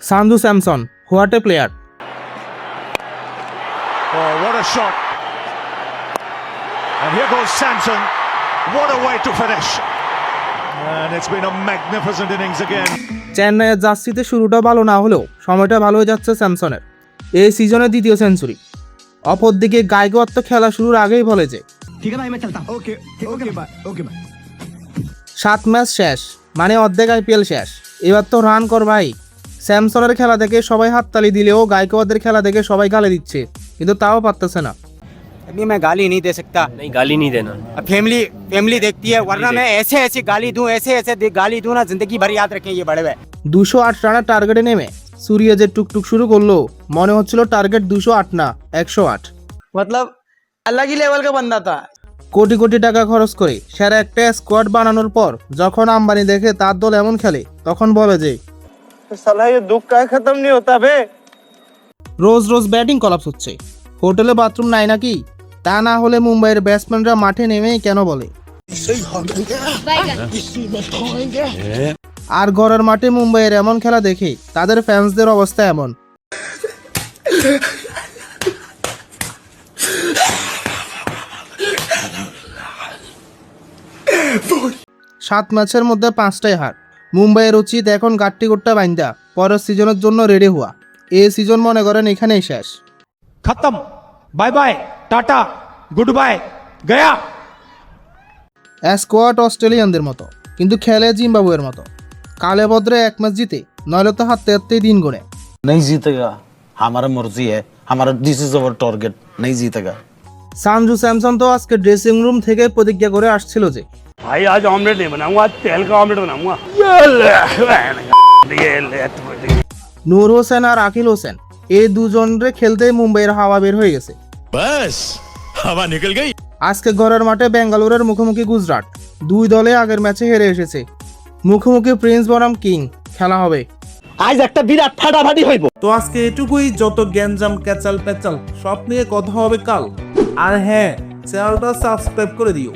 Sanju Samson, what a player. Oh, what a shot. And here goes Samson. What a way to finish. And it's been a magnificent innings again. চেন্নাইয়ের জার্সিতে শুরুটা ভালো না হলেও সময়টা ভালো হয়ে যাচ্ছে স্যামসনের। এই সিজনে দ্বিতীয় সেঞ্চুরি। অপরদিকে গায়কোয়াদ তো খেলা শুরুর আগেই বলে যে ठीक है भाई मैं चलता हूं ओके ओके भाई 7 ম্যাচ শেষ, মানে অর্ধেক আইপিএল শেষ। এবার তো রান কর ভাই। স্যামসনের খেলা দেখে সবাই হাততালি দিলেও গায়কোয়াদের খেলা দেখে সবাই গালি দিচ্ছে, কিন্তু তাও পারতেছে না। अभी मैं गाली नहीं दे सकता। नहीं, गाली नहीं देना। अब फैमिली देखती है, वरना मैं ऐसे गाली दूं गाली दूं ना, जिंदगी भर याद रखें ये बड़े भाई। 208 রানের টার্গেটে নেমে সুরিয়া যে টুকটুক শুরু করলো, মনে হচ্ছিল টার্গেট 208 না 108। मतलब अलग ही लेवल का बंदा था। কোটি কোটি টাকা খরচ করে সেরা একটা স্কোয়াড বানানোর পর যখন আম্বানি দেখে তার দল এমন খেলে, তখন বলে যে साला ये दुख का खत्म नहीं होता बे। রোজ রোজ ব্যাটিং কলাপস হচ্ছে, হোটেলে বাথরুম নাই নাকি? তা না হলে মুম্বাইয়ের ব্যাটসম্যানরা মাঠে নেমেই কেন বলে? আর ঘরের মাঠে মুম্বাইয়ের এমন খেলা দেখে তাদের ফ্যান্সদের অবস্থা এমন। 7 ম্যাচের মধ্যে 5টাই হার। মুম্বাইয়ের উচিত এখন গাট্টি গোট্টা বাইন্দা পরের সিজনের জন্য রেডি হওয়া। এই সিজন মনে করেন এখানেই শেষ। खत्म, बाय बाय, टाटा, गुड बाय, गया। স্কোয়াড অস্ট্রেলিয়ানদের মতো, কিন্তু খেলে জিম্বাবুয়ের মতো। কালে বদ্রে 1 ম্যাচ জিতে, নইলে তো হাতে হাতেই দিন গুনে। नहीं जीतेगा, हमारा मर्जी है, हमारा दिस इज अवर टारगेट, नहीं जीतेगा। সানজু স্যামসন তো আজকে ড্রেসিং রুম থেকে প্রতিজ্ঞা করে আসছিল যে भाई आज ऑमलेट नहीं बनाऊंगा, आज तेल का ऑमलेट बनाऊंगा। নূর হোসেন আর আকিল হোসেন এই দুজনরে খেলতেই মুম্বাইয়ের হাওয়া বের হয়ে গেছে। बस हवा निकल गई। আজকে ঘরের মাঠে বেঙ্গালুরের মুখোমুখি গুজরাট। দুই দলে আগের ম্যাচে হেরে এসেছে। মুখোমুখি প্রিন্স বনাম কিং খেলা হবে। आज একটা বিরাট ফাটাফাটি হইব। তো আজকে এটুকুই, যত গ্যাঞ্জাম ক্যাচাল প্যাচাল সব নিয়ে কথা হবে কাল। আর হ্যাঁ, চ্যানেলটা সাবস্ক্রাইব করে দিও।